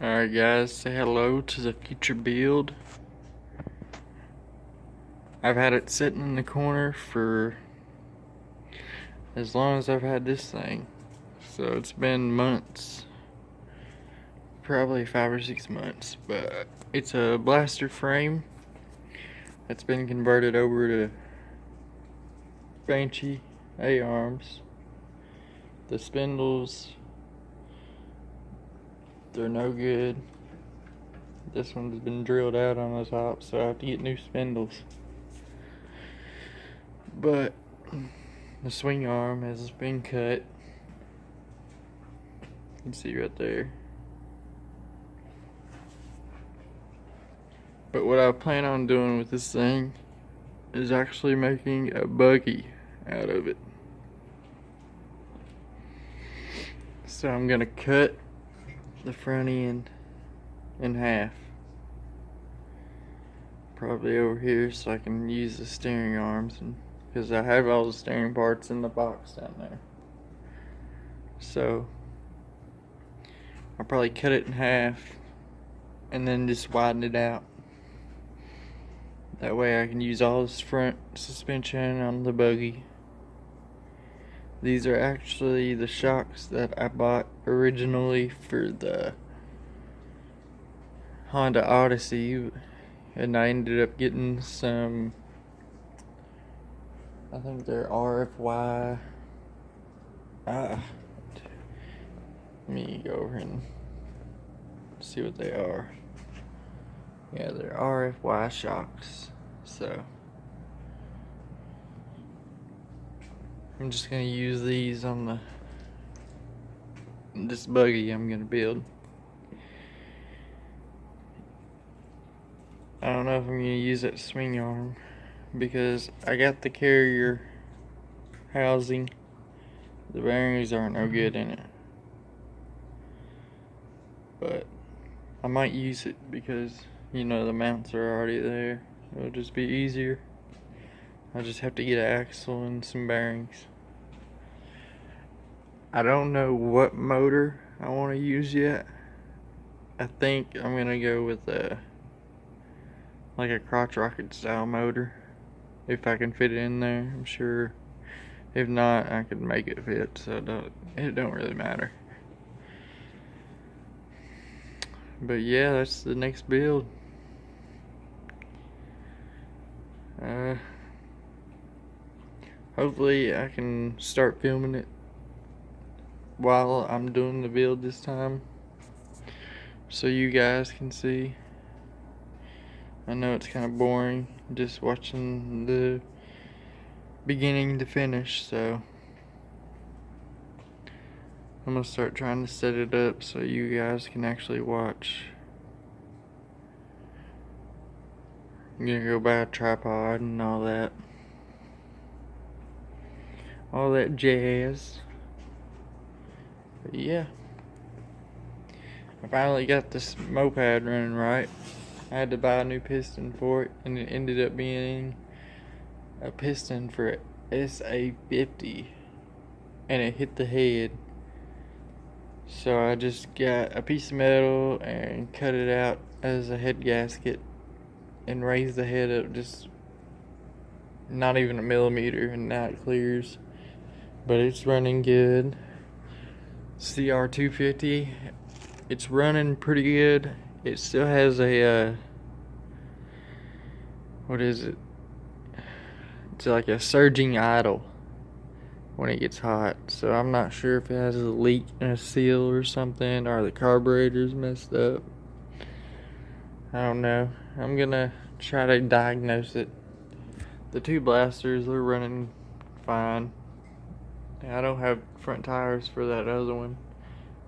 Alright guys, say hello to the future build. I've had it sitting in the corner for as long as I've had this thing. So it's been months. Probably 5 or 6 months. But it's a blaster frame that's been converted over to Banshee A-arms. The spindles, they're no good. This one's been drilled out on the top, so I have to get new spindles. But the swing arm has been cut. You can see right there. But what I plan on doing with this thing is actually making a buggy out of it. So I'm gonna cut the front end in half. Probably over here so I can use the steering arms, and because I have all the steering parts in the box down there. So I'll probably cut it in half and then just widen it out. That way I can use all this front suspension on the buggy. These are actually the shocks that I bought originally for the Honda Odyssey, and I ended up getting some, I think they're RFY. Let me go over and see what they are. Yeah, they're RFY shocks. So I'm just gonna use these on this buggy I'm gonna build. I don't know if I'm gonna use that swing arm because I got the carrier housing. The bearings aren't no good in it, but I might use it because, you know, the mounts are already there. It'll just be easier. I just have to get an axle and some bearings. I don't know what motor I want to use yet. I think I'm gonna go with like a crotch rocket style motor, if I can fit it in there. I'm sure if not, I could make it fit, so it don't really matter. But yeah, that's the next build. Hopefully I can start filming it while I'm doing the build this time, so you guys can see. I know it's kind of boring just watching the beginning to finish, so I'm gonna start trying to set it up so you guys can actually watch. I'm gonna go buy a tripod and all that jazz. But yeah, I finally got this moped running right. I had to buy a new piston for it, and it ended up being a piston for SA50, and it hit the head. So I just got a piece of metal and cut it out as a head gasket and raised the head up just not even a millimeter, and now it clears. But it's running good. CR250, it's running pretty good. It still has a what is it? It's like a surging idle when it gets hot. So I'm not sure if it has a leak in a seal or something, or the carburetor's messed up. I don't know. I'm gonna try to diagnose it. The two blasters are running fine. I don't have front tires for that other one,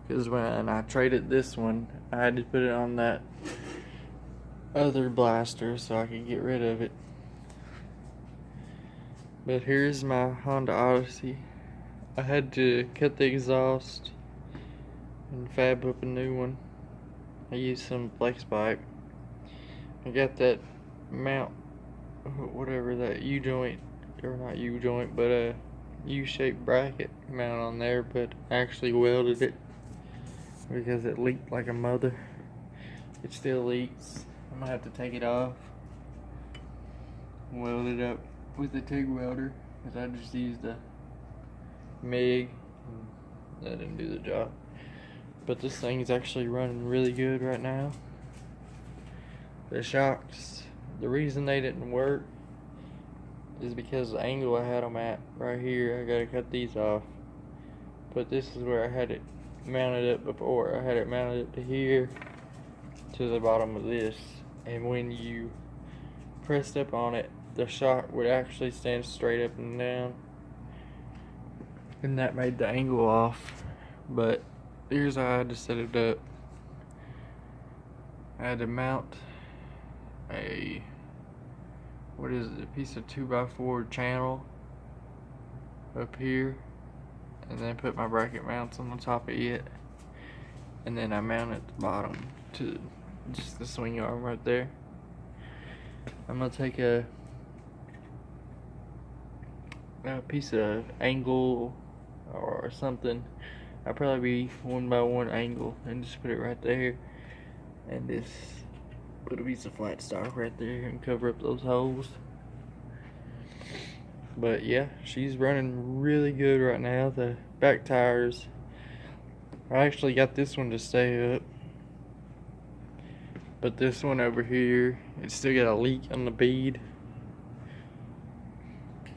because when I traded this one, I had to put it on that other blaster so I could get rid of it. But here's my Honda Odyssey. I had to cut the exhaust and fab up a new one. I used some flex pipe. I got that mount, whatever, that U-joint, or not U-joint, but a U-shaped bracket mount on there, but I actually welded it because it leaked like a mother. it still leaks. I'm gonna have to take it off, weld it up with the TIG welder, because I just used a MIG. That didn't do the job. But this thing is actually running really good right now. The shocks, the reason they didn't work is because the angle I had them at right here. I gotta cut these off. But this is where I had it mounted up before. I had it mounted up to here, to the bottom of this. And when you pressed up on it, the shock would actually stand straight up and down. And that made the angle off. But here's how I had to set it up. I had to mount a piece of 2x4 channel up here, and then put my bracket mounts on the top of it, and then I mounted the bottom to just the swing arm right there. I'm gonna take a piece of angle or something. I'll probably be 1x1 angle and just put it right there, and just put a piece of flat stock right there and cover up those holes. But yeah, she's running really good right now. The back tires, I actually got this one to stay up, but this one over here, it's still got a leak on the bead.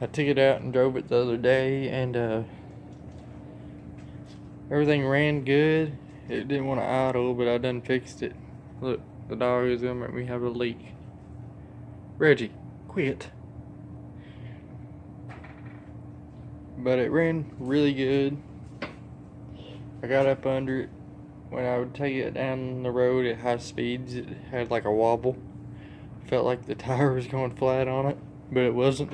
I took it out and drove it the other day, and everything ran good. It didn't want to idle, but I done fixed it. Look, the dog is gonna make me have a leak. Reggie, quit. But it ran really good. I got up under it. When I would take it down the road at high speeds, it had like a wobble. Felt like the tire was going flat on it, but it wasn't.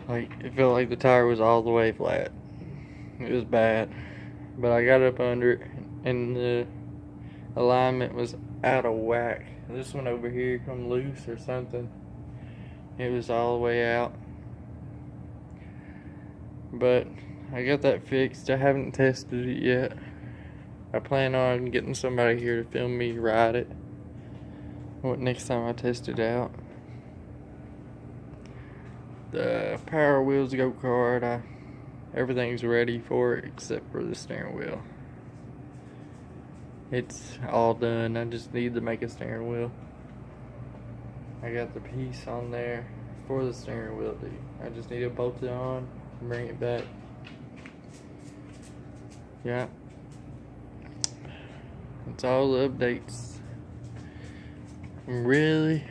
Like, it felt like the tire was all the way flat. It was bad. But I got up under it, and the alignment was out of whack. This one over here come loose or something. It was all the way out. But I got that fixed. I haven't tested it yet. I plan on getting somebody here to film me ride it next time I test it out. The Power Wheels go-kart, everything's ready for it except for the steering wheel. It's all done. I just need to make a steering wheel. I got the piece on there for the steering wheel. I just need to bolt it on and bring it back. Yeah. That's all the updates. I'm really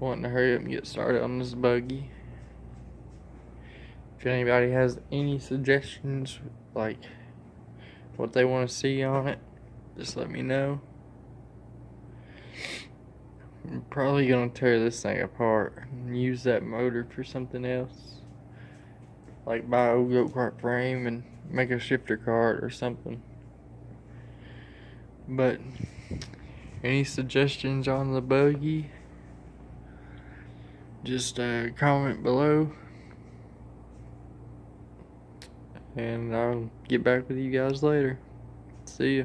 wanting to hurry up and get started on this buggy. If anybody has any suggestions, like what they want to see on it, just let me know. I'm probably gonna tear this thing apart and use that motor for something else, like buy a go-kart frame and make a shifter cart or something. But any suggestions on the buggy, just comment below, and I'll get back with you guys later. See ya.